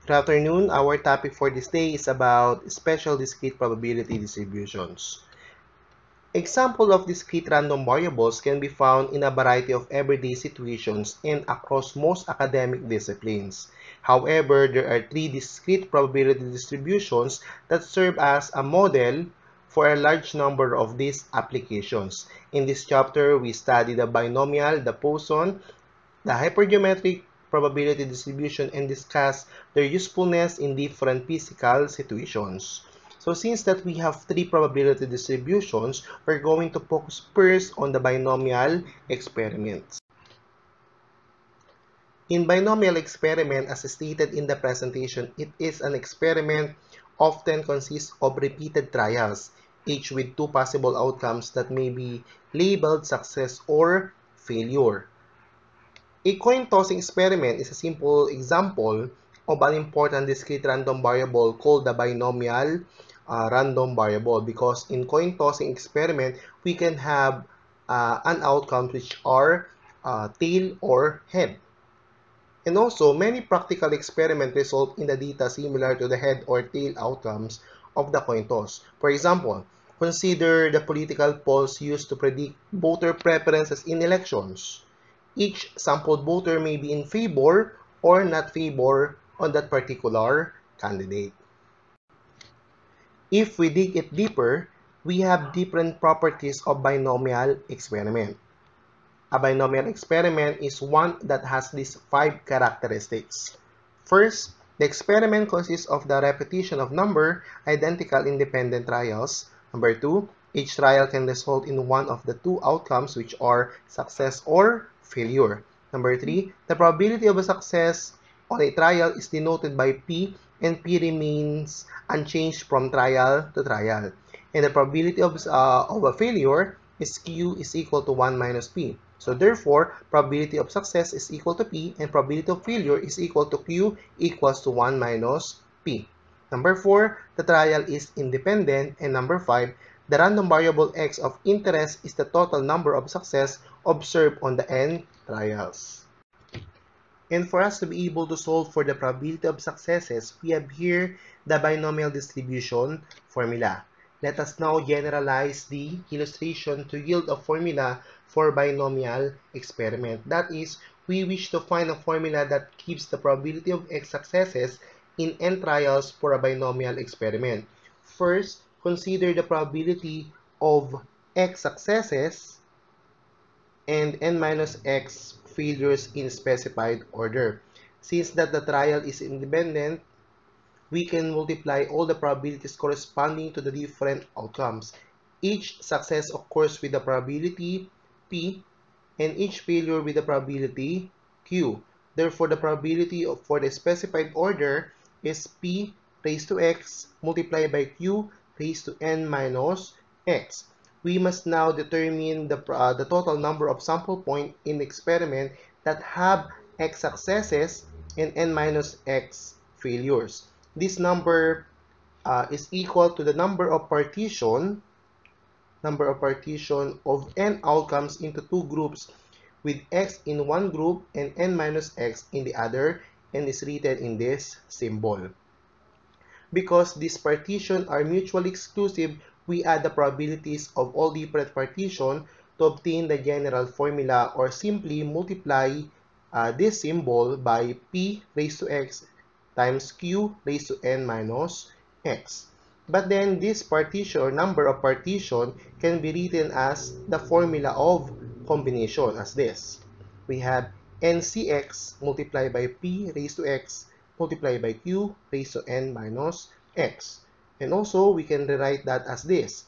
Good afternoon. Our topic for this day is about special discrete probability distributions. Example of discrete random variables can be found in a variety of everyday situations and across most academic disciplines. However, there are three discrete probability distributions that serve as a model for a large number of these applications. In this chapter, we study the binomial, the Poisson, the hypergeometric probability distribution, and discuss their usefulness in different physical situations. So since that we have three probability distributions, we're going to focus first on the binomial experiments. In binomial experiment, as stated in the presentation, it is an experiment often consists of repeated trials, each with two possible outcomes that may be labeled success or failure. A coin tossing experiment is a simple example of an important discrete random variable called the binomial random variable, because in coin tossing experiment we can have an outcome which are tail or head. And also, many practical experiments result in the data similar to the head or tail outcomes of the coin toss. For example, consider the political polls used to predict voter preferences in elections. Each sampled voter may be in favor or not favor on that particular candidate. If we dig it deeper, we have different properties of binomial experiment. A binomial experiment is one that has these 5 characteristics. First, the experiment consists of the repetition of number identical independent trials. Number 2, each trial can result in one of the two outcomes, which are success or failure. Number 3, the probability of a success on a trial is denoted by P, and P remains unchanged from trial to trial. And the probability of a failure is Q is equal to 1 minus P. So therefore, probability of success is equal to P, and probability of failure is equal to Q equals to 1 minus P. Number 4, the trial is independent. And number 5, the random variable X of interest is the total number of success observed on the N trials. And for us to be able to solve for the probability of successes, we have here the binomial distribution formula. Let us now generalize the illustration to yield a formula for binomial experiment. That is, we wish to find a formula that gives the probability of X successes in N trials for a binomial experiment. First, consider the probability of X successes and N minus X failures in specified order. Since that the trial is independent, we can multiply all the probabilities corresponding to the different outcomes. Each success occurs with the probability P, and each failure with the probability Q. Therefore, the probability for the specified order is P raised to X multiplied by Q raised to N minus X. We must now determine the total number of sample points in the experiment that have X successes and N minus X failures. This number is equal to the number of partition of N outcomes into two groups, with X in one group and N minus X in the other, and is written in this symbol. Because these partitions are mutually exclusive, we add the probabilities of all different partitions to obtain the general formula, or simply multiply this symbol by P raised to X times Q raised to N minus X. But then this partition, or number of partition, can be written as the formula of combination as this. We have NCX multiplied by P raised to X multiplied by Q raised to N minus X. And also, we can rewrite that as this.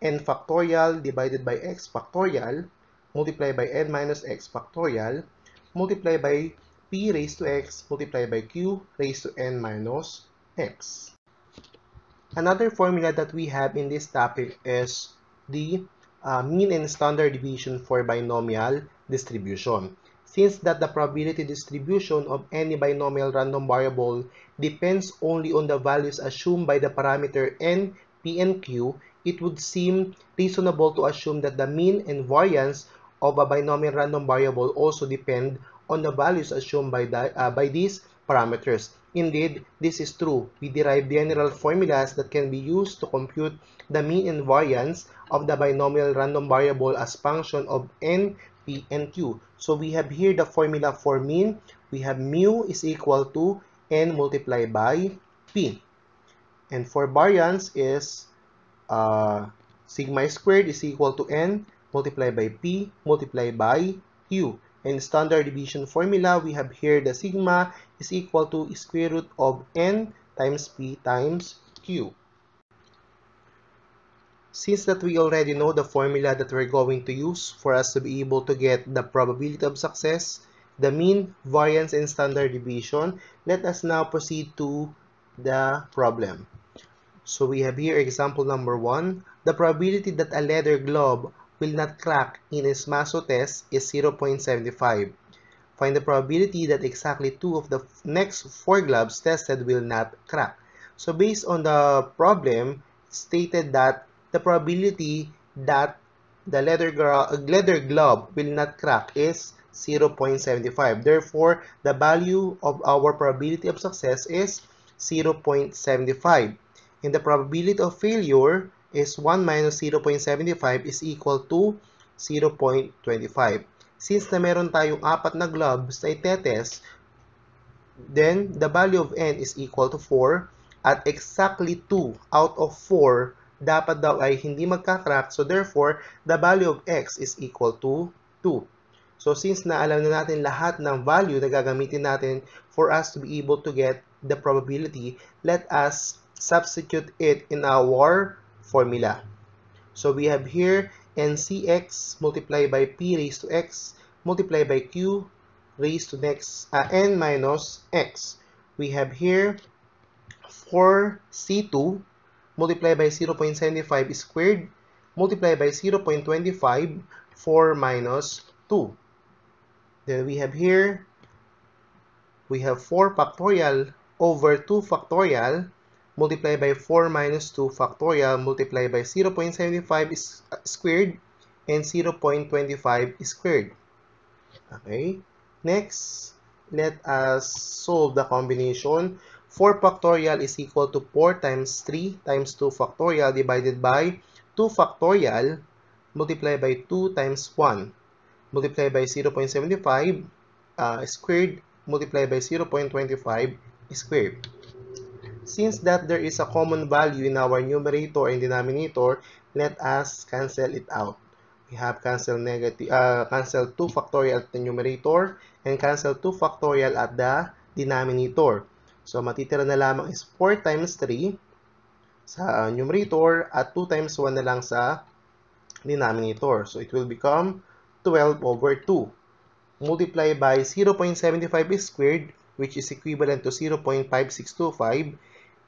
N factorial divided by X factorial multiplied by N minus X factorial multiplied by P raised to X multiplied by Q raised to N minus X. Another formula that we have in this topic is the mean and standard deviation for binomial distribution. Since that the probability distribution of any binomial random variable depends only on the values assumed by the parameter n, p, and q, it would seem reasonable to assume that the mean and variance of a binomial random variable also depend on the values assumed by these parameters. Indeed, this is true. We derive general formulas that can be used to compute the mean and variance of the binomial random variable as function of n, p, and q. So we have here the formula for mean. We have mu is equal to n multiplied by p. And for variance is sigma squared is equal to n multiplied by p multiplied by q. And standard deviation formula, we have here the sigma is equal to square root of n times p times q. Since that we already know the formula that we're going to use for us to be able to get the probability of success, the mean, variance, and standard deviation, let us now proceed to the problem. So we have here example number 1. The probability that a leather glove will not crack in a smaso test is 0.75. Find the probability that exactly 2 of the next 4 gloves tested will not crack. So based on the problem, stated that the probability that the leather glove will not crack is 0.75. Therefore, the value of our probability of success is 0.75. And the probability of failure is 1 minus 0.75 is equal to 0.25. Since na meron tayong 4 na gloves na itetest, then the value of n is equal to 4 at exactly 2 out of 4 dapat daw ay hindi magkakrack. So therefore, the value of x is equal to 2. So since na alam na natin lahat ng value na gagamitin natin for us to be able to get the probability, let us substitute it in our formula. So we have here ncx multiplied by p raised to x multiplied by q raised to n minus x. We have here 4c2 multiplied by 0.75 squared multiplied by 0.25, 4 minus 2. Then we have here, we have 4 factorial over 2 factorial multiplied by 4 minus 2 factorial multiplied by 0.75 squared and 0.25 squared. Okay. Next, let us solve the combination. 4 factorial is equal to 4 times 3 times 2 factorial divided by 2 factorial multiplied by 2 times 1 multiplied by 0.75 squared multiplied by 0.25 squared. Since that there is a common value in our numerator and denominator, let us cancel it out. We have cancel 2 factorial at the numerator and cancel 2 factorial at the denominator. So matitira na lamang is 4 times 3 sa numerator at 2 times 1 na lang sa denominator. So it will become 12 over 2 multiplied by 0.75 squared, which is equivalent to 0.5625,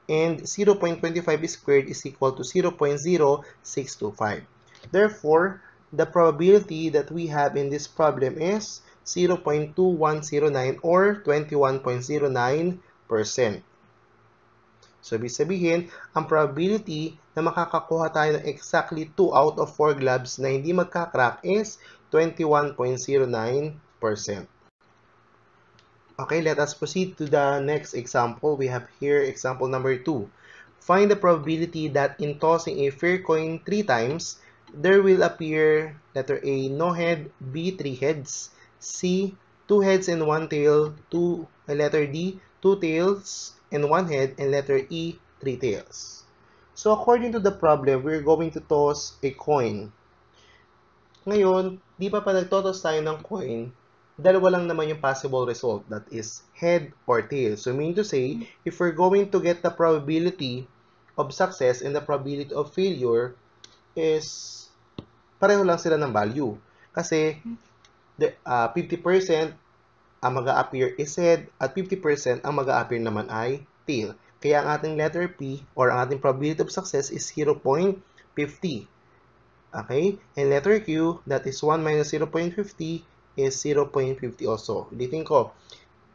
and 0.25 squared is equal to 0.0625. Therefore, the probability that we have in this problem is 0.2109 or 21.09%. So, ibig sabihin, ang probability na makakakuha tayo ng exactly 2 out of 4 gloves na hindi magkakrack is 21.09%. Okay, let us proceed to the next example. We have here example number 2. Find the probability that in tossing a fair coin 3 times, there will appear letter A, no head, B, 3 heads, C, 2 heads and 1 tail, letter D, 2 tails and 1 head, and letter E, 3 tails. So according to the problem, we're going to toss a coin. Ngayon, di pa nagtotoss tayo ng coin, dalawa lang naman yung possible result, that is head or tail. So mean to say, if we're going to get the probability of success and the probability of failure is pareho lang sila ng value. Kasi 50% ang mag-a-appear is head at 50% ang mag-a-appear naman ay tail. Kaya ang ating letter P or ang ating probability of success is 0.50. Okay? And letter Q, that is 1 minus 0.50 is 0.50 also. Ulitin ko.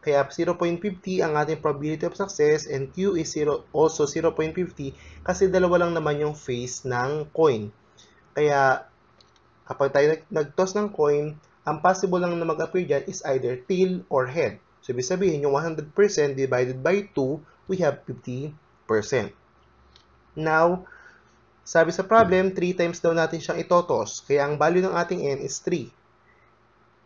Kaya 0.50 ang ating probability of success and Q is also 0.50 kasi dalawa lang naman yung face ng coin. Kaya kapag tayo nag-toss ng coin, ang possible lang na mag-appear dyan is either tail or head. So, ibig sabihin, yung 100% divided by 2, we have 50%. Now, sabi sa problem, 3 times daw natin siyang itotos. Kaya ang value ng ating n is 3.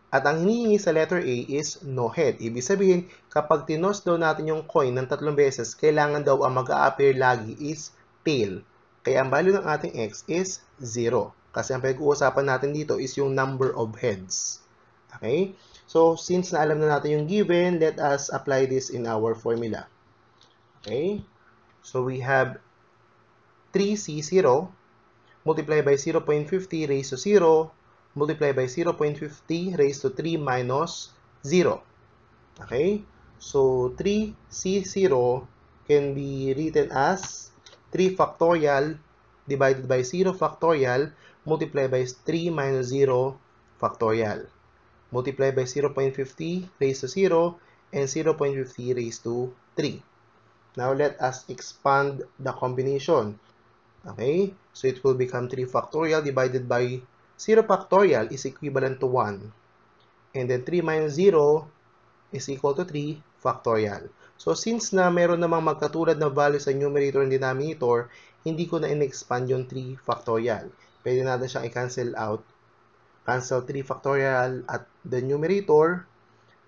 At ang hinihingi sa letter A is no head. Ibig sabihin, kapag tinos daw natin yung coin ng 3 beses, kailangan daw ang mag-a-appear lagi is tail. Kaya ang value ng ating x is 0. Kasi ang pinag-uusapan natin dito is yung number of heads. Okay? So, since na alam na natin yung given, let us apply this in our formula. Okay? So, we have 3C0 multiply by 0.50 raised to 0 multiply by 0.50 raised to 3 minus 0. Okay? So, 3C0 can be written as 3 factorial divided by 0 factorial multiply by 3 minus 0 factorial. Multiply by 0.50 raised to 0 and 0.50 raised to 3. Now, let us expand the combination. Okay? So, it will become 3 factorial divided by 0 factorial is equivalent to 1. And then 3 minus 0 is equal to 3 factorial. So, since na meron namang magkatulad na value sa numerator and denominator, hindi ko na in-expand yung 3 factorial. Pwede natin siyang i-cancel out. Cancel 3 factorial at the numerator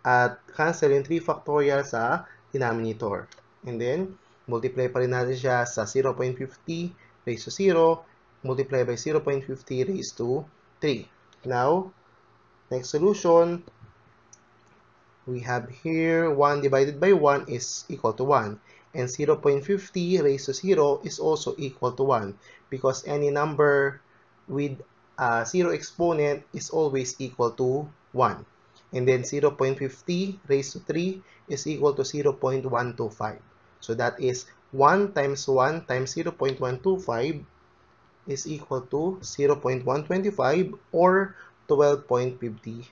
at cancel yung 3 factorial sa denominator. And then, multiply pa rin natin siya sa 0.50 raised to 0, multiply by 0.50 raised to 3. Now, next solution, we have here 1 divided by 1 is equal to 1. And 0.50 raised to 0 is also equal to 1 because any number with 0 exponent is always equal to 1. And then 0.50 raised to 3 is equal to 0.125. So that is 1 times 1 times 0.125 is equal to 0.125 or 12.50%.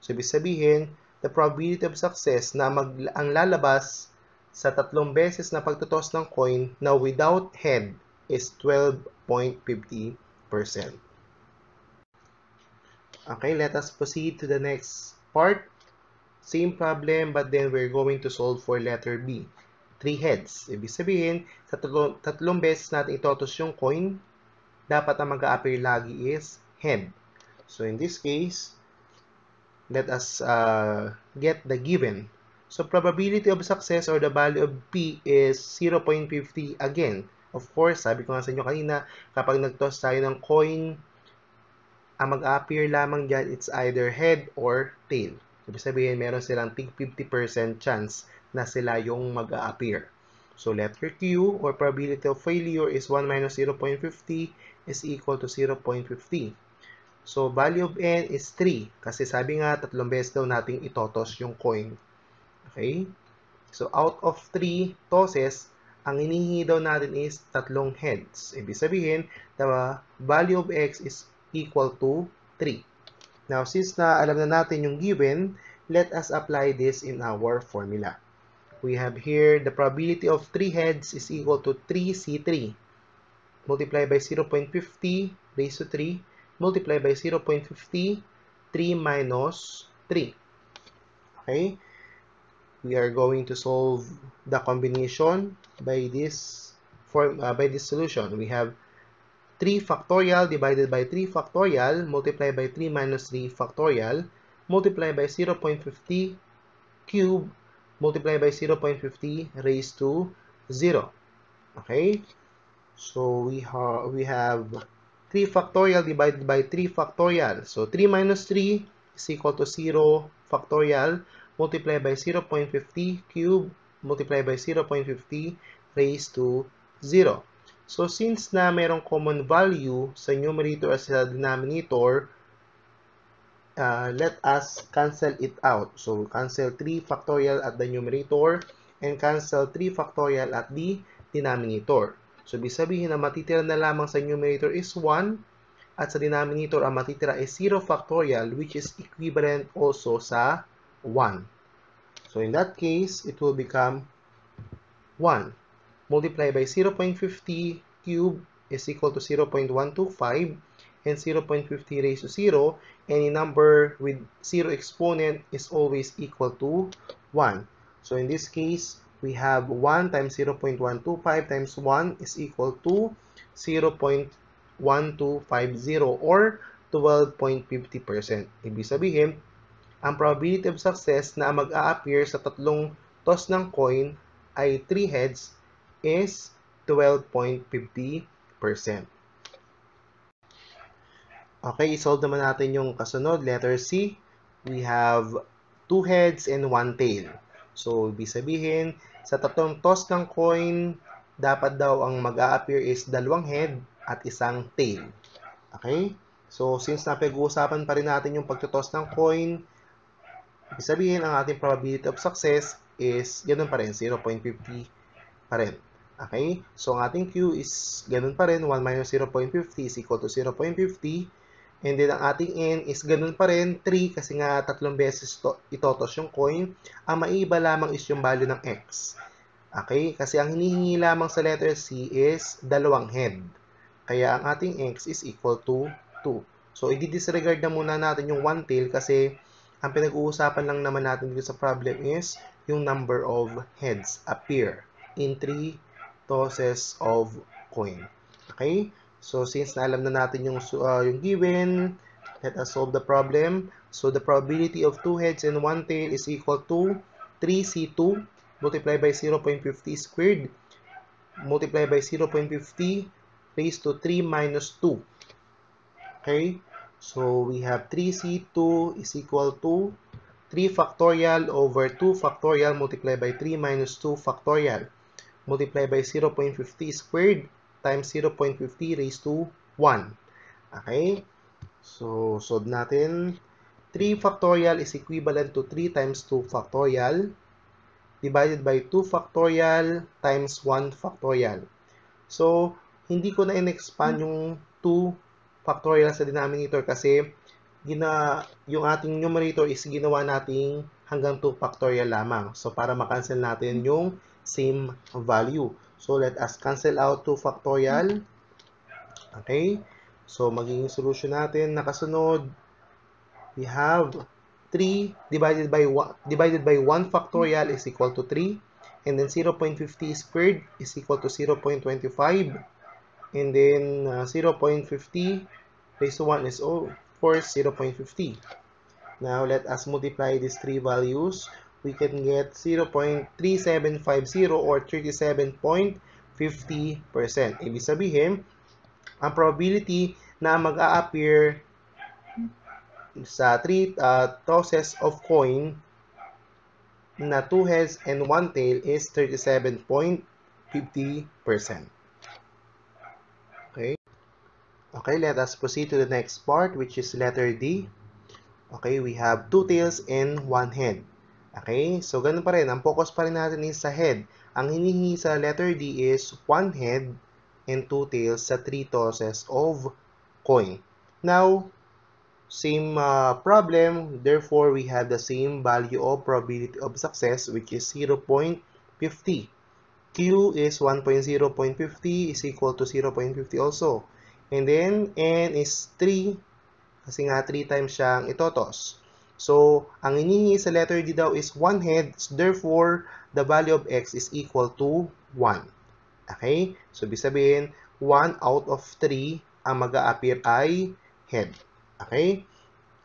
So, ibig sabihin, the probability of success na ang lalabas sa 3 beses na pagtutos ng coin na without head is 12.50%. Okay, let us proceed to the next part. Same problem, but then we're going to solve for letter B. 3 heads. Ibig sabihin, sa 3 beses natin itotos yung coin, dapat ang mag-a-appear lagi is head. So, in this case, let us get the given. So, probability of success or the value of P is 0.50 again. Of course, sabi ko nga sa inyo kanina, kapag nag-toss tayo ng coin, ang mag-appear lamang dyan, it's either head or tail. Ibig sabihin, meron silang tig 50% chance na sila yung mag-appear. So, letter Q or probability of failure is 1 minus 0.50 is equal to 0.50. So, value of N is 3. Kasi sabi nga, 3 beses daw nating itotos yung coin. Okay? So, out of 3 tosses, ang hinihingi daw natin is 3 heads. Ibig sabihin, the value of X is equal to 3. Now, since na alam na natin yung given, let us apply this in our formula. We have here the probability of 3 heads is equal to 3C3 multiplied by 0.50 raised to 3 multiplied by 0.50 3 minus 3. Okay? We are going to solve the combination by this solution. We have 3 factorial divided by 3 factorial multiplied by 3 minus 3 factorial multiplied by 0.50 cube multiplied by 0.50 raised to 0. Okay? So, we have 3 factorial divided by 3 factorial. So, 3 minus 3 is equal to 0 factorial multiplied by 0.50 cube multiplied by 0.50 raised to 0. So, since na merong common value sa numerator at sa denominator, let us cancel it out. So, cancel 3 factorial at the numerator and cancel 3 factorial at the denominator. So, ibig sabihin na matitira na lamang sa numerator is 1 at sa denominator ang matitira is 0 factorial which is equivalent also sa 1. So, in that case, it will become 1 multiplied by 0.50 cube is equal to 0.125 and 0.50 raised to 0, any number with 0 exponent is always equal to 1. So in this case, we have 1 times 0.125 times 1 is equal to 0.1250 or 12.50%. Ibig sabihin, ang probability of success na mag-a-appear sa tatlong toss ng coin ay 3 heads is 12.50%. Okay, isolve naman natin yung kasunod. Letter C, we have 2 heads and 1 tail. So, ibig sabihin, sa tatlong toss ng coin, dapat daw ang mag-a-appear is 2 head at 1 tail. Okay? So, since napag-uusapan pa rin natin yung pagtutoss ng coin, ibig sabihin, ang ating probability of success is ganun pa rin, 0.50 pa rin. Okay? So, ang ating Q is ganun pa rin, 1 minus 0.50 is equal to 0.50. And then, ang ating N is ganun pa rin, 3 kasi nga tatlong beses itotos yung coin. Ang maiiba lamang is yung value ng X. Okay? Kasi ang hinihingi lamang sa letter C is 2 head. Kaya ang ating X is equal to 2. So, i-disregard na muna natin yung 1 tail kasi ang pinag-uusapan lang naman natin dito sa problem is yung number of heads appear in 3 tosses of coin. Okay? So, since na alam na natin yung given, let us solve the problem. So, the probability of 2 heads and 1 tail is equal to 3C2 multiplied by 0.50 squared multiplied by 0.50 raised to 3 minus 2. Okay? So, we have 3C2 is equal to 3 factorial over 2 factorial multiplied by 3 minus 2 factorial multiplied by 0.50 squared times 0.50 raised to 1. Okay? So, solve natin. 3 factorial is equivalent to 3 times 2 factorial divided by 2 factorial times 1 factorial. So, hindi ko na in-expand yung 2 factorial sa denominator kasi yung ating numerator is ginawa nating hanggang 2 factorial lamang. So, para makancel natin yung same value. So, let us cancel out 2 factorial. Okay? So, magiging solution natin na kasunod, we have 3 divided by 1 factorial is equal to 3. And then 0.50 squared is equal to 0.25. And then 0.50 raised to 1 is, of course, 0.50. Now, let us multiply these three values. We can get 0.3750 or 37.50%. Ibig sabihin, ang probability na mag-a-appear sa 3 tosses of coin na 2 heads and 1 tail is 37.50%. Okay? Okay, let us proceed to the next part, which is letter D. Okay, we have 2 tails and 1 head. Okay, so ganun pa rin. Ang focus pa rin natin is sa head. Ang hinihingi sa letter D is 1 head and 2 tails sa 3 tosses of coin. Now, same problem, therefore we have the same value of probability of success, which is 0.50. Q is 1.0.50 is equal to 0.50 also. And then N is 3 kasi nga 3 times siyang itotos. So, ang hinihingi sa letter D daw is 1 head, therefore the value of X is equal to 1. Okay? So, ibig sabihin, 1 out of 3 ang mag-a-appear ay head. Okay?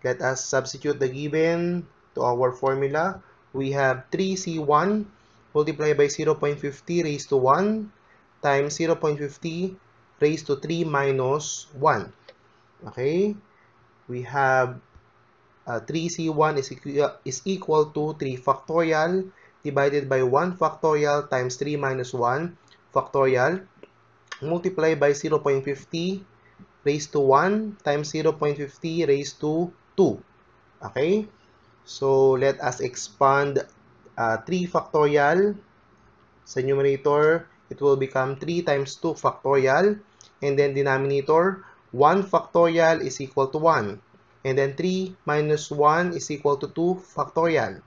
Let us substitute the given to our formula. We have 3C1 multiplied by 0.50 raised to 1 times 0.50 raised to 3 minus 1. Okay? We have 3C1 is equal to 3 factorial divided by 1 factorial times 3 minus 1 factorial multiplied by 0.50 raised to 1 times 0.50 raised to 2. Okay? So, let us expand 3 factorial sa numerator. It will become 3 times 2 factorial. And then denominator, 1 factorial is equal to 1. And then 3 minus 1 is equal to 2 factorial.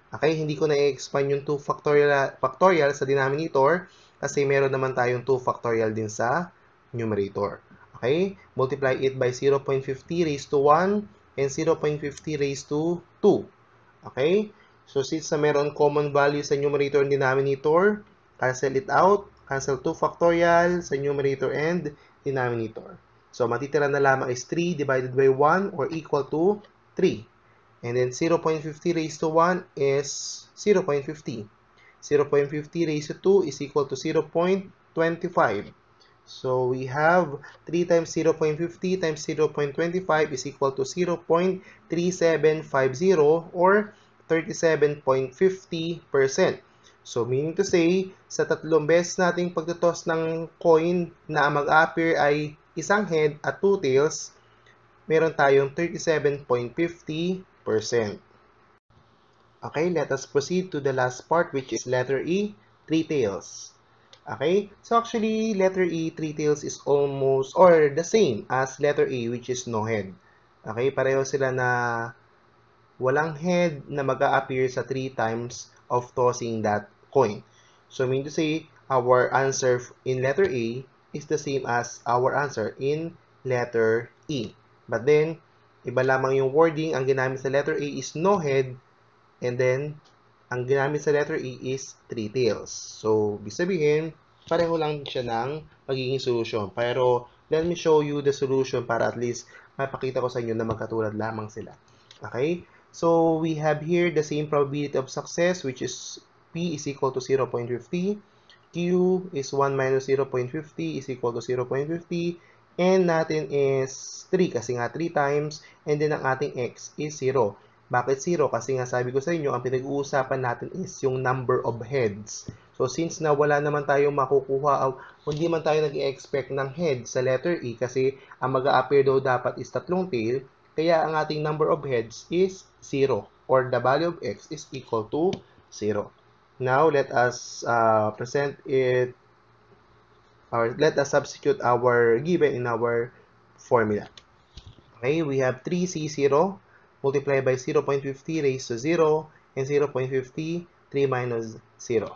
Okay? Hindi ko na-expand yung 2 factorial sa denominator kasi meron naman tayong 2 factorial din sa numerator. Okay? Multiply it by 0.50 raised to 1 and 0.50 raised to 2. Okay? So, since na meron common value sa numerator and denominator, cancel it out. Cancel 2 factorial sa numerator and denominator. So, matitira na lamang is 3 divided by 1 or equal to 3. And then 0.50 raised to 1 is 0.50. 0.50 raised to 2 is equal to 0.25. So we have 3 times 0.50 times 0.25 is equal to 0.3750 or 37.50%. So meaning to say, sa tatlong beses nating pagtutos ng coin na mag-appear ay isang head at two tails, meron tayong 37.50%. Okay, let us proceed to the last part, which is letter E, three tails. Okay, so actually letter E, three tails is almost or the same as letter A, which is no head. Okay, pareho sila na walang head na mag-a-appear sa 3 times of tossing that coin. So mean to say, our answer in letter A is the same as our answer in letter E. But then, iba lamang yung wording. Ang ginamit sa letter A is no head, and then, ang ginamit sa letter E is three tails. So, ibig sabihin, pareho lang siya ng magiging solution. Pero, let me show you the solution para at least mapakita ko sa inyo na magkatulad lamang sila. Okay? So, we have here the same probability of success, which is P is equal to 0.50. Q is 1 minus 0.50 is equal to 0.50. And natin is 3 kasi nga 3 times. And then ang ating X is 0. Bakit 0? Kasi nga sabi ko sa inyo, ang pinag-uusapan natin is yung number of heads. So, since na wala naman tayong makukuha, hindi man tayo nag-expect ng head sa letter E kasi ang mag-a-appear daw dapat is tatlong tail, kaya ang ating number of heads is 0 or the value of X is equal to 0. Now, let us present it or let us substitute our given in our formula. Okay, we have 3C0 multiplied by 0.50 raised to 0 and 0.50, 3 minus 0.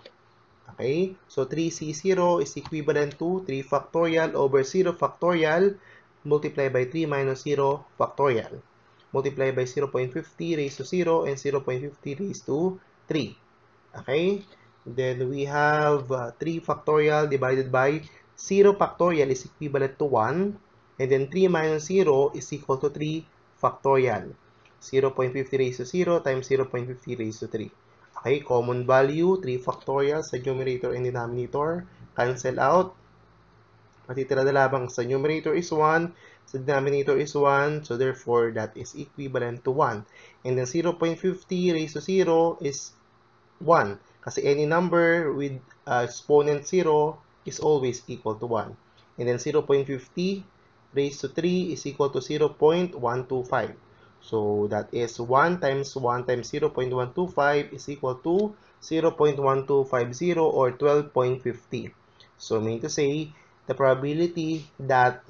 Okay, so 3C0 is equivalent to 3 factorial over 0 factorial multiplied by 3 minus 0 factorial multiplied by 0.50 raised to 0 and 0.50 raised to 3. Okay, then we have 3 factorial divided by 0 factorial is equivalent to 1. And then 3 minus 0 is equal to 3 factorial. 0.50 raised to 0 times 0.50 raised to 3. Okay, common value, 3 factorial sa numerator and denominator. Cancel out. Matitira na lamang sa numerator is 1, sa denominator is 1, so therefore that is equivalent to 1. And then 0.50 raised to 0 is 1. Kasi any number with exponent 0 is always equal to 1. And then 0.50 raised to 3 is equal to 0.125. So that is 1 times 1 times 0.125 is equal to 0.1250 or 12.50. So mean to say, the probability that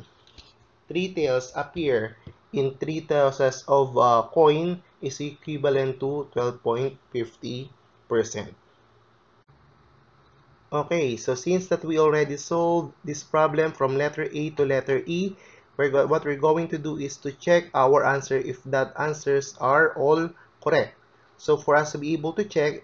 3 tails appear in 3 tails of coin is equivalent to 12.50%. Okay, so since that we already solved this problem from letter A to letter E, what we're going to do is to check our answer if that answers are all correct. So for us to be able to check,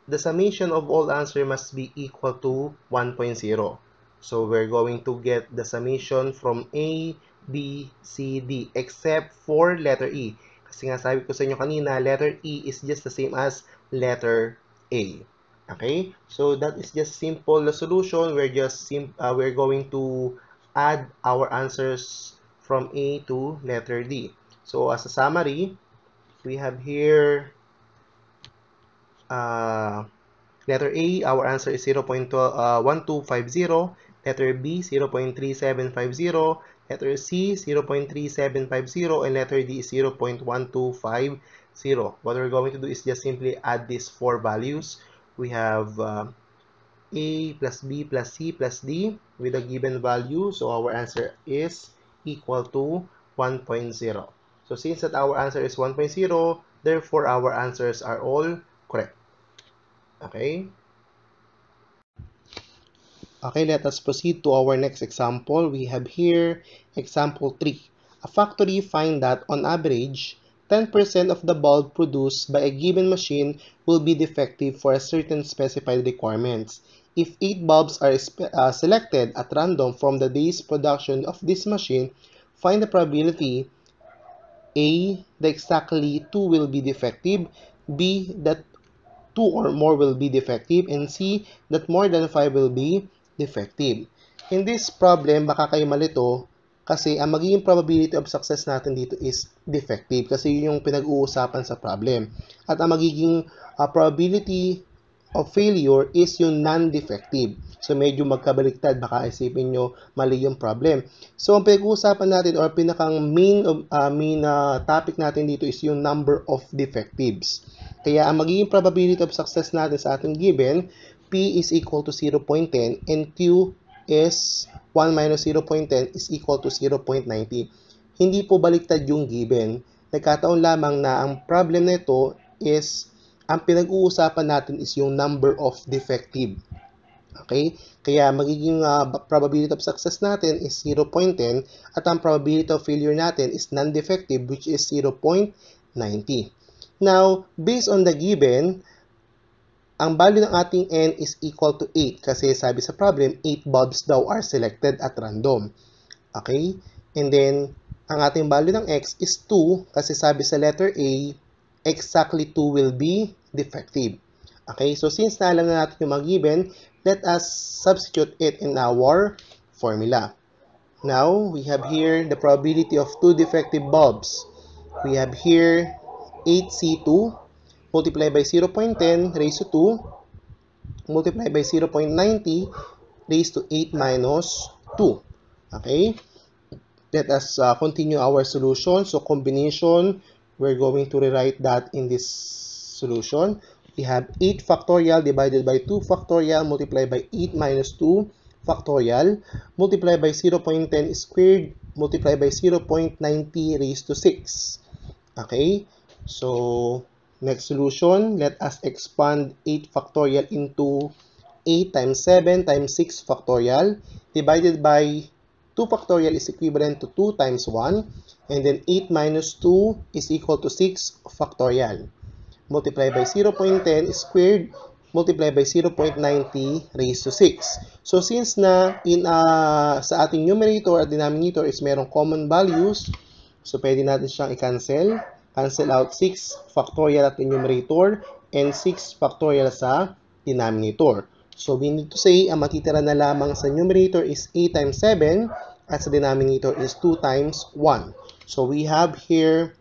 the summation of all answer must be equal to 1.0. So we're going to get the summation from A, B, C, D, except for letter E. Kasi nga sabi ko sa inyo kanina, letter E is just the same as letter A. Okay? So that is just simple solution. We're going to add our answers from A to letter D. So as a summary, we have here letter A, our answer is 0.1250. Letter B, 0.3750. Letter C, 0.3750. And letter D is 0.1250. What we're going to do is just simply add these four values. We have A plus B plus C plus D with a given value. So our answer is equal to 1.0. So since that our answer is 1.0, therefore our answers are all correct. Okay? Okay, let us proceed to our next example. We have here example 3. A factory find that on average, 10% of the bulb produced by a given machine will be defective for a certain specified requirements. If 8 bulbs are selected at random from the day's production of this machine, find the probability A, that exactly 2 will be defective, B, that 2 or more will be defective, and C, that more than 5 will be defective. In this problem, baka kayo malito kasi ang magiging probability of success natin dito is defective kasi yun yung pinag-uusapan sa problem. At ang magiging probability of failure is yung non-defective. So, medyo magkabaliktad. Baka isipin nyo mali yung problem. So, ang pinag-uusapan natin or pinakang main topic natin dito is yung number of defectives. Kaya, ang magiging probability of success natin sa ating given, P is equal to 0.10 and Q is 1 minus 0.10 is equal to 0.90. Hindi po baliktad yung given. Nagkataon lamang na ang problem nito is ang pinag-uusapan natin is yung number of defective. Okay? Kaya magiging probability of success natin is 0.10 at ang probability of failure natin is non-defective which is 0.90. Now, based on the given, ang value ng ating n is equal to 8 kasi sabi sa problem, 8 bulbs daw are selected at random. Okay? And then, ang ating value ng x is 2 kasi sabi sa letter A, exactly 2 will be defective. Okay, so since naalam na natin yung mga given, let us substitute it in our formula. Now, we have here the probability of 2 defective bulbs. We have here 8C2 multiplied by 0.10 raised to 2 multiplied by 0.90 raised to 8 minus 2. Okay, let us continue our solution. So, combination, we're going to rewrite that in this solution. We have 8 factorial divided by 2 factorial multiplied by 8 minus 2 factorial multiplied by 0.10 squared multiplied by 0.90 raised to 6. Okay, so next solution, let us expand 8 factorial into 8 times 7 times 6 factorial divided by 2 factorial is equivalent to 2 times 1 and then 8 minus 2 is equal to 6 factorial. Multiplied by 0.10 squared multiplied by 0.90 raised to 6. So since na sa ating numerator at denominator is merong common values, so pwede natin siyang i-cancel. Cancel out 6 factorial at the numerator and 6 factorial sa denominator. So we need to say, ang matitira na lamang sa numerator is 8 times 7 at sa denominator is 2 times 1. So we have here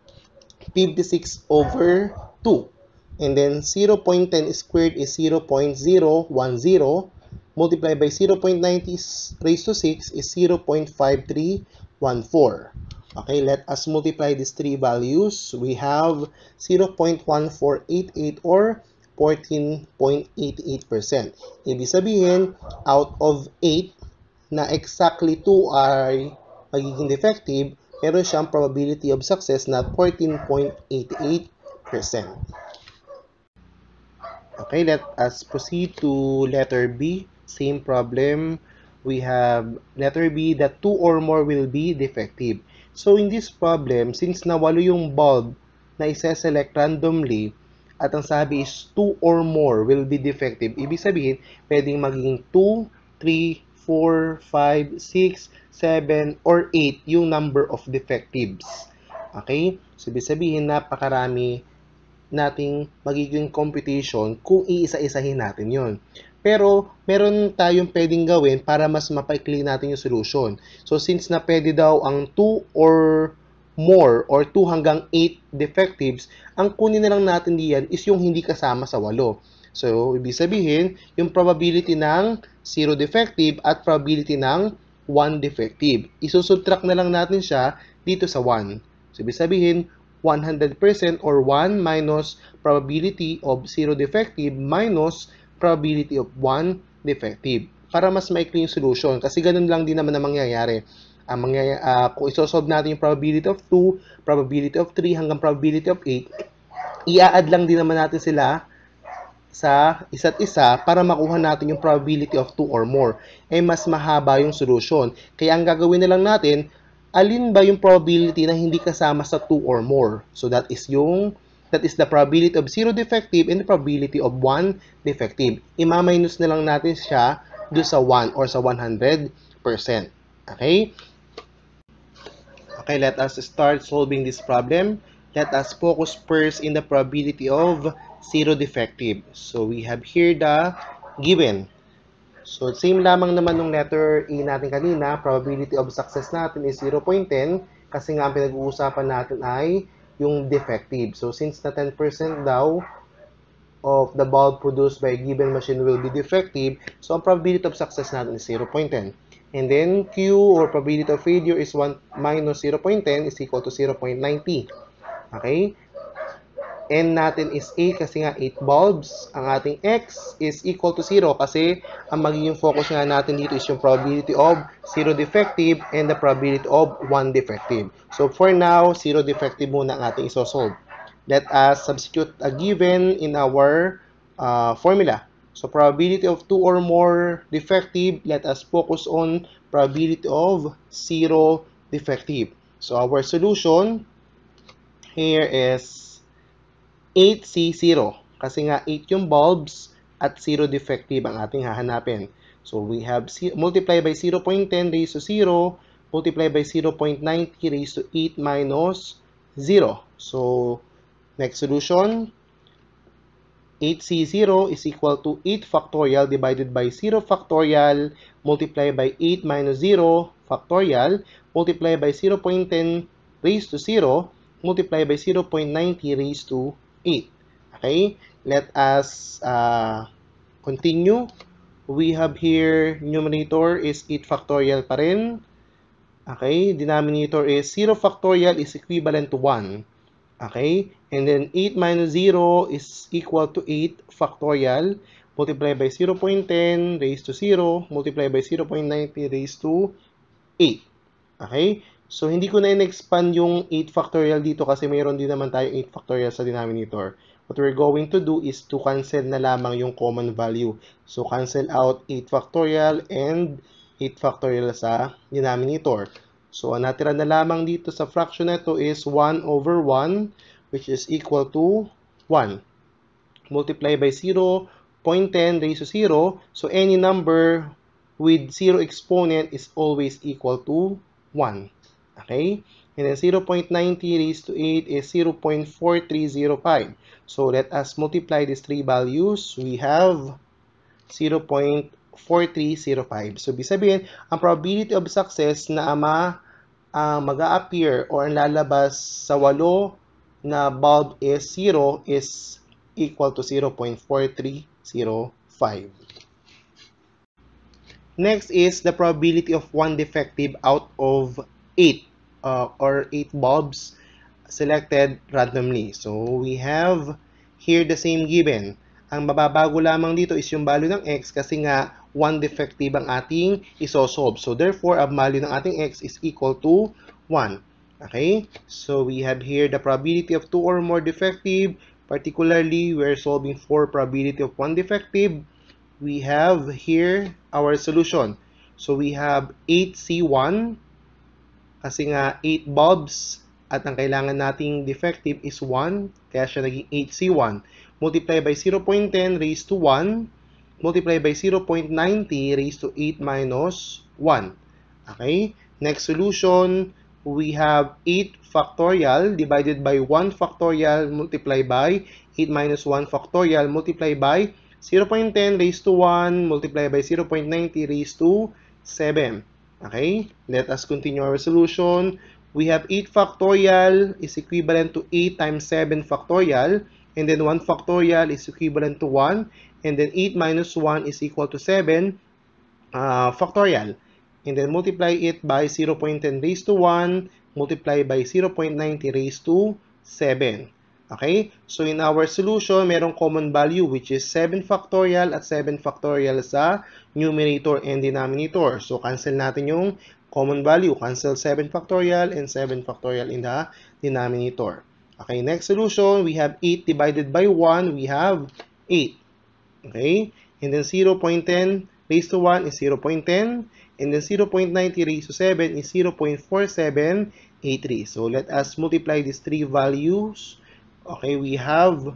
56 over 2. And then 0.10 squared is 0.010 multiplied by 0.90 raised to 6 is 0.5314. Okay, let us multiply these three values. We have 0.1488 or 14.88%. Ibig sabihin, out of 8 na exactly 2 ay magiging defective, meron siyang probability of success na 14.88%. Okay, let us proceed to letter B. Same problem. We have letter B that 2 or more will be defective. So in this problem, since nawalo yung bulb na isa-select randomly at ang sabi is 2 or more will be defective, ibig sabihin, pwedeng maging 2, 3, 4, 5, 6, 7, or 8 yung number of defectives. Okay? So ibig sabihin, napakarami nating magiging computation kung iisa-isahin natin yon. Pero, meron tayong pwedeng gawin para mas mapaikli natin yung solution. So, since na pwede daw ang 2 or more or 2 hanggang 8 defectives, ang kunin na lang natin diyan is yung hindi kasama sa 8. So, ibig sabihin, yung probability ng 0 defective at probability ng 1 defective. Isusubtract na lang natin siya dito sa 1. So, ibig sabihin, 100% or 1 minus probability of 0 defective minus probability of 1 defective. Para mas maikli yung solution. Kasi ganun lang din naman ang mangyayari. Kung isosolve natin yung probability of 2, probability of 3 hanggang probability of 8, i-add lang din naman natin sila sa isa't isa para makuha natin yung probability of 2 or more. Eh, mas mahaba yung solution. Kaya ang gagawin na lang natin, alin ba yung probability na hindi kasama sa 2 or more? So that is the probability of 0 defective and the probability of 1 defective. Ima-minus na lang natin siya do sa 1 or sa 100%. Okay? Okay, let us start solving this problem. Let us focus first in the probability of 0 defective. So we have here the given. So same lamang naman nung letter E natin kanina, probability of success natin is 0.10 kasi nga ang pinag-uusapan natin ay yung defective. So since na 10% daw of the bulb produced by a given machine will be defective, so ang probability of success natin is 0.10. And then Q or probability of failure is 1 minus 0.10 is equal to 0.90. Okay? N natin is 8 kasi nga 8 bulbs. Ang ating X is equal to 0 kasi ang magiging focus nga natin dito is yung probability of 0 defective and the probability of 1 defective. So for now, 0 defective muna ang ating isosolve. Let us substitute a given in our formula. So probability of 2 or more defective, let us focus on probability of 0 defective. So our solution here is 8C0 kasi nga 8 yung bulbs at 0 defective ang ating hahanapin. So we have multiply by 0.10 raised to 0, multiply by 0.90 raised to 8 minus 0. So next solution, 8C0 is equal to 8 factorial divided by 0 factorial multiply by 8 minus 0 factorial multiply by 0.10 raised to 0 multiply by 0.90 raised to 8. Okay, let us continue. We have here numerator is 8 factorial pa rin. Okay, denominator is 0 factorial is equivalent to 1. Okay, and then 8 minus 0 is equal to 8 factorial multiply by 0.10 raised to 0 multiply by 0.90 raised to 8. Okay? So, hindi ko na in-expand yung 8 factorial dito kasi mayroon din naman tayong 8 factorial sa denominator. What we're going to do is to cancel na lamang yung common value. So, cancel out 8 factorial and 8 factorial sa denominator. So, ang natira na lamang dito sa fraction na ito is 1 over 1 which is equal to 1. Multiply by 0.10 raised to 0. So, any number with 0 exponent is always equal to 1. Okay? And then 0.90 raised to 8 is 0.4305. So let us multiply these three values. We have 0.4305. So ibig sabihin, ang probability of success na mag-a-appear or ang lalabas sa 8 na bulb is 0 is equal to 0.4305. Next is the probability of 1 defective out of 8 or 8 bulbs selected randomly. So we have here the same given. Ang mababago lamang dito is yung value ng x kasi nga 1 defective ang ating isosolve. So therefore, ang value ng ating x is equal to 1. Okay? So we have here the probability of 2 or more defective. Particularly, we're solving for probability of 1 defective. We have here our solution. So we have 8C1 kasi nga 8 bulbs at ang kailangan nating defective is 1 kaya siya naging 8C1 multiply by 0.10 raised to 1 multiply by 0.90 raised to 8 minus 1. Okay? Next solution, we have 8 factorial divided by 1 factorial multiply by 8 minus 1 factorial multiply by 0.10 raised to 1 multiply by 0.90 raised to 7. Okay? Let us continue our solution. We have 8 factorial is equivalent to 8 times 7 factorial. And then 1 factorial is equivalent to 1. And then 8 minus 1 is equal to 7 factorial. And then multiply it by 0.10 raised to 1. Multiply by 0.90 raised to 7. Okay? So in our solution, merong common value which is 7 factorial at 7 factorial sa numerator and denominator. So cancel natin yung common value. Cancel 7 factorial and 7 factorial in the denominator. Okay, next solution, we have 8 divided by 1, we have 8. Okay? And then 0.10 raised to 1 is 0.10. And then 0.90 raised to 7 is 0.4783. So let us multiply these three values. Okay, we have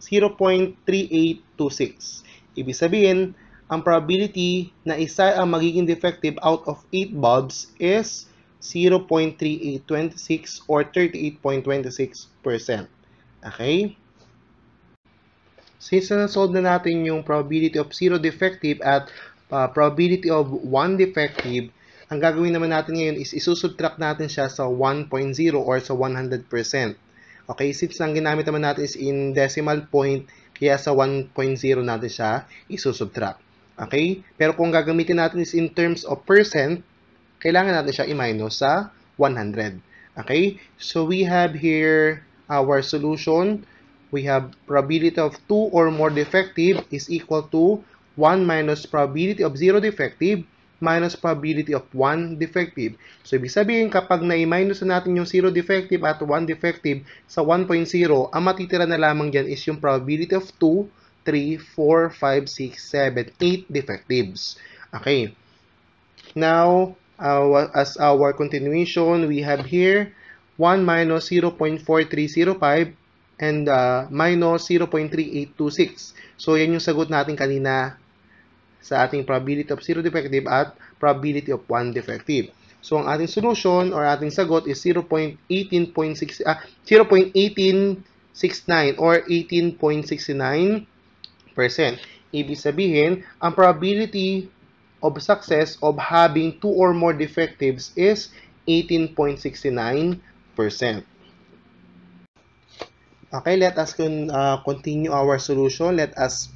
0.3826. Ibig sabihin, ang probability na isa ang magiging defective out of 8 bulbs is 0.3826 or 38.26%. Okay? Since na-solve na natin yung probability of 0 defective at probability of 1 defective, ang gagawin naman natin ngayon is isusubtract natin siya sa 1.0 or sa 100%. Okay, since ang ginamit naman natin is in decimal point, kaya sa 1.0 natin siya isusubtract. Okay, pero kung gagamitin natin is in terms of percent, kailangan natin siya i-minus sa 100. Okay, so we have here our solution. We have probability of 2 or more defective is equal to 1 minus probability of 0 defective minus probability of 1 defective. So, ibig sabihin, kapag na-minus na natin yung 0 defective at 1 defective sa 1.0, ang matitira na lamang dyan is yung probability of 2, 3, 4, 5, 6, 7, 8 defectives. Okay. Now, as our continuation, we have here 1 minus 0.4305 and minus 0.3826. So, yan yung sagot natin kanina sa ating probability of 0 defective at probability of 1 defective. So, ang ating solution or ating sagot is 0.1869 or 18.69%. Ibig sabihin, ang probability of success of having 2 or more defectives is 18.69%. Okay, let us continue our solution. Let us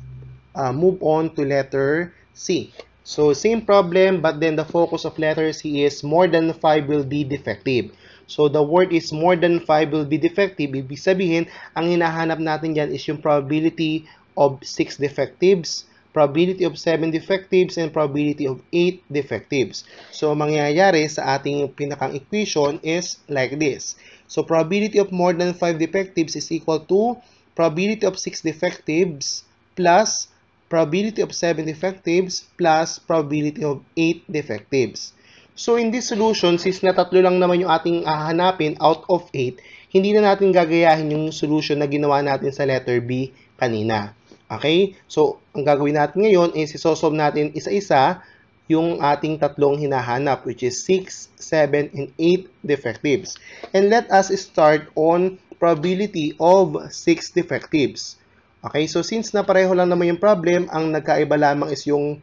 move on to letter C. So, same problem, but then the focus of letter C is more than 5 will be defective. So, the word is more than 5 will be defective. Ibig sabihin, ang hinahanap natin dyan is yung probability of 6 defectives, probability of 7 defectives, and probability of 8 defectives. So, mangyayari sa ating pinakang equation is like this. So, probability of more than 5 defectives is equal to probability of 6 defectives plus probability of 7 defectives plus probability of 8 defectives. So, in this solution, since na tatlo lang naman yung ating hahanapin out of 8, hindi na natin gagayahin yung solution na ginawa natin sa letter B kanina. Okay? So, ang gagawin natin ngayon is isosolve natin isa-isa yung ating tatlong hinahanap, which is 6, 7, and 8 defectives. And let us start on probability of 6 defectives. Okay, so since na pareho lang naman yung problem, ang nagkaiba lamang is yung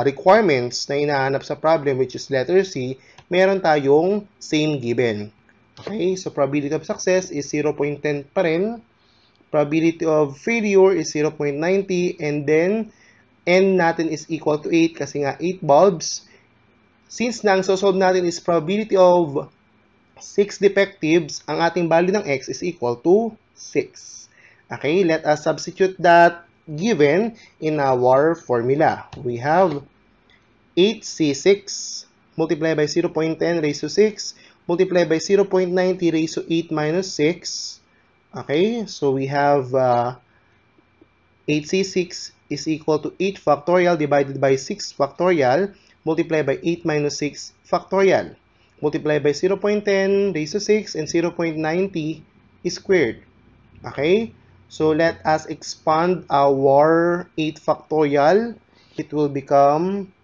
requirements na hinahanap sa problem, which is letter C, meron tayong same given. Okay, so probability of success is 0.10 pa rin. Probability of failure is 0.90, and then n natin is equal to 8 kasi nga 8 bulbs. Since na ang sosolve natin is probability of 6 defectives, ang ating value ng x is equal to 6. Okay, let us substitute that given in our formula. We have 8c6 multiplied by 0.10 raised to 6 multiplied by 0.90 raised to 8 minus 6. Okay, so we have 8c6 is equal to 8 factorial divided by 6 factorial multiplied by 8 minus 6 factorial multiplied by 0.10 raised to 6 and 0.90 squared. Okay, so let us expand our 8 factorial. It will become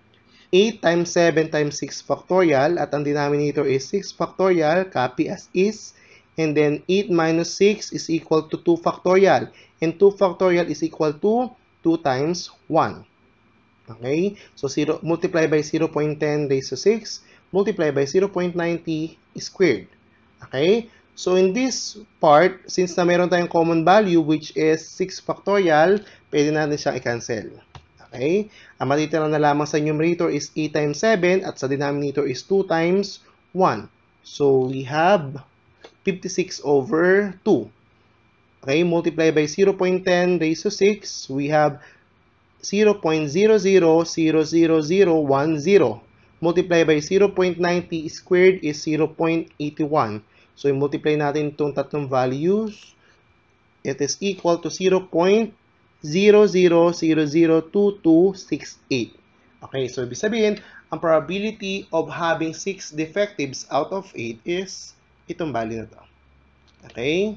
8 times 7 times 6 factorial at ang denominator is 6 factorial, copy as is. And then 8 minus 6 is equal to 2 factorial. And 2 factorial is equal to 2 times 1. Okay, so multiply by 0.10 raised to 6 multiply by 0.90 squared. Okay, so in this part, since na meron tayong common value which is 6 factorial, pwede natin siyang i-cancel. Okay, ang matitira na lamang sa numerator is 8 times 7 at sa denominator is 2 times 1. So we have 56 over 2. Okay, multiply by 0.10 raised to 6, we have 0.0000010. Multiply by 0.90 squared is 0.81. So, i-multiply natin itong tatlong values. It is equal to 0.00000 0.00002268. Okay, so ibig sabihin, ang probability of having 6 defectives out of 8 is itong value na to. Okay?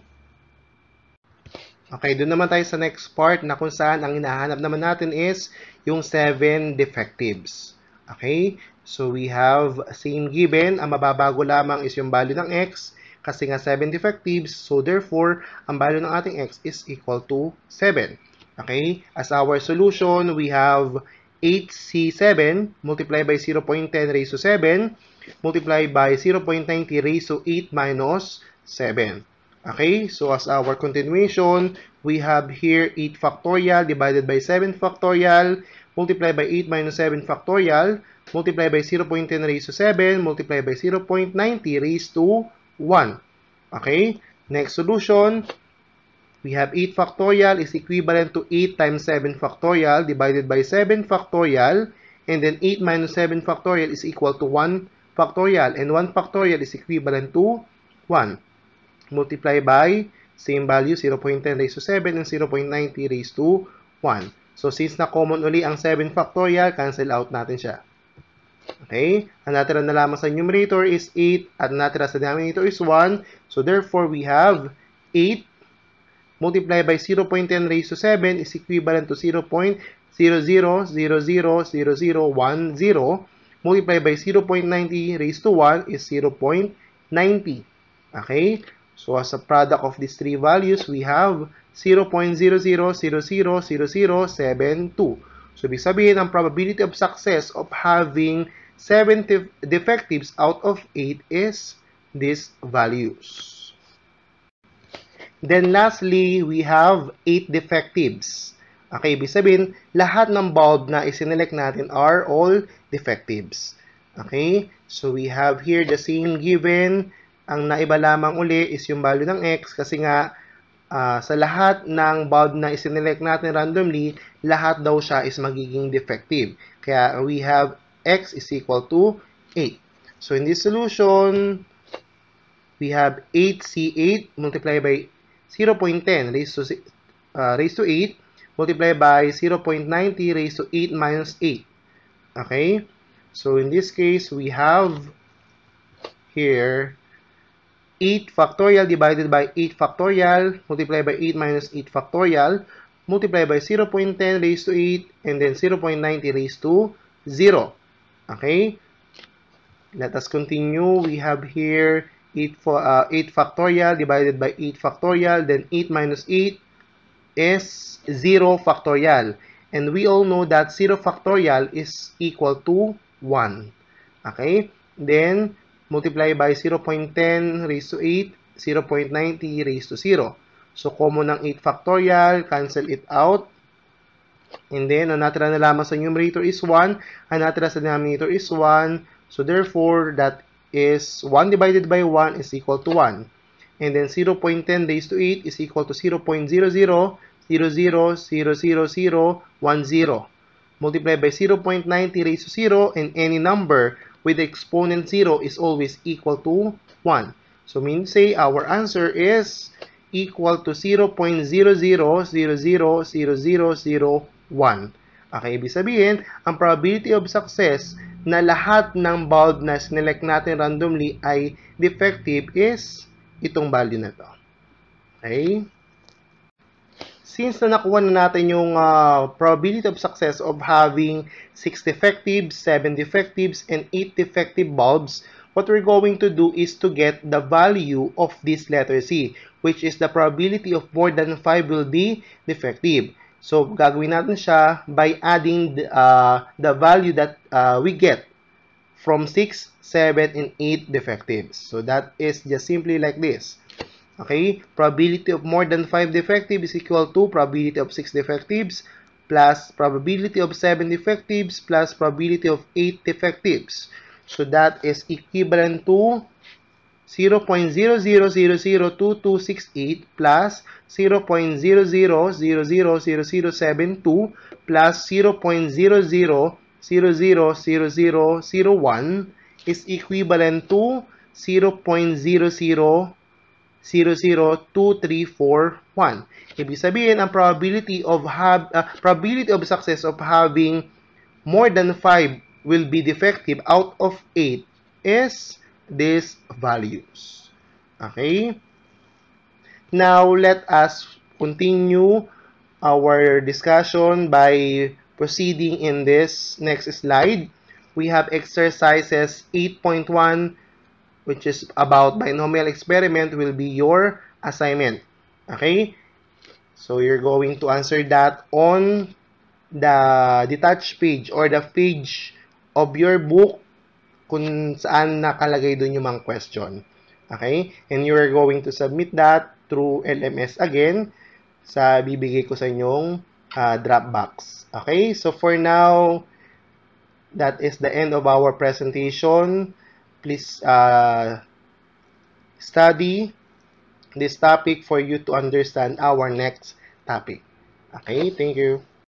Okay, doon naman tayo sa next part na kung saan ang hinahanap naman natin is yung 7 defectives. Okay? So, we have same given. Ang mababago lamang is yung value ng x kasi nga 7 defectives. So, therefore, ang value ng ating x is equal to 7. Okay? As our solution, we have 8c7 multiplied by 0.10 raised to 7 multiplied by 0.90 raised to 8 minus 7. Okay, so as our continuation, we have here 8 factorial divided by 7 factorial multiplied by 8 minus 7 factorial multiplied by 0.10 raised to 7 multiplied by 0.90 raised to 1. Okay, next solution, we have 8 factorial is equivalent to 8 times 7 factorial divided by 7 factorial, and then 8 minus 7 factorial is equal to 1 factorial, and 1 factorial is equivalent to 1. Multiply by same value, 0.10 raised to 7 and 0.90 raised to 1. So, since na common uli ang 7 factorial, cancel out natin siya. Okay? Ang natira na lamang sa numerator is 8 at natira sa denominator is 1. So, therefore, we have 8 multiplied by 0.10 raised to 7 is equivalent to 0.00000010 multiplied by 0.90 raised to 1 is 0.90. Okay? So, as a product of these three values, we have 0.00000072. So, ibig sabihin, ang probability of success of having 7 defectives out of 8 is these values. Then, lastly, we have 8 defectives. Okay, ibig sabihin, lahat ng bulb na isinelect natin are all defectives. Okay, so we have here the same given. Ang naiba lamang uli is yung value ng x kasi nga sa lahat ng bulb na isinelect natin randomly, lahat daw siya is magiging defective. Kaya we have x is equal to 8. So in this solution, we have 8c8 multiplied by 0.10 raised to 8 multiplied by 0.90 raised to 8 minus 8. Okay? So in this case, we have here 8 factorial divided by 8 factorial multiplied by 8 minus 8 factorial multiplied by 0.10 raised to 8 and then 0.90 raised to 0. Okay? Let us continue. We have here 8 factorial divided by 8 factorial, then 8 minus 8 is 0 factorial. And we all know that 0 factorial is equal to 1. Okay? Then, multiply by 0.10 raised to 8, 0.90 raised to 0. So, common ng 8 factorial, cancel it out. And then, ang natira na lamang sa numerator is 1, ang natira sa denominator is 1. So, therefore, that is 1 divided by 1 is equal to 1. And then, 0.10 raised to 8 is equal to 0.0000000010. Multiplied by 0.90 raised to 0, and any number with the exponent 0 is always equal to 1. So, means say our answer is equal to 0.00000001. Okay, ibig sabihin, ang probability of success na lahat ng bulb na sinelect natin randomly ay defective is itong value na to. Okay? Since na nakuha na natin yung probability of success of having 6 defectives, 7 defectives, and 8 defective bulbs, what we're going to do is to get the value of this letter C, which is the probability of more than 5 will be defective. So, gagawin natin siya by adding the value that we get from 6, 7, and 8 defectives. So, that is just simply like this. Okay, probability of more than 5 defectives is equal to probability of 6 defectives plus probability of 7 defectives plus probability of 8 defectives. So that is equivalent to 0.00002268 plus 0.00000072 plus 0.00000001 is equivalent to 0.00 0.02341. Ibig sabihin, ang probability of success of having more than 5 will be defective out of 8 is these values. Okay? Now, let us continue our discussion by proceeding in this next slide. We have exercises 8.1, which is about binomial experiment, will be your assignment. Okay? So, you're going to answer that on the detached page or the page of your book kung saan nakalagay dun yung mga question. Okay? And you are going to submit that through LMS again sa bibigay ko sa inyong Dropbox. Okay? So for now, that is the end of our presentation. Please study this topic for you to understand our next topic. Okay? Thank you.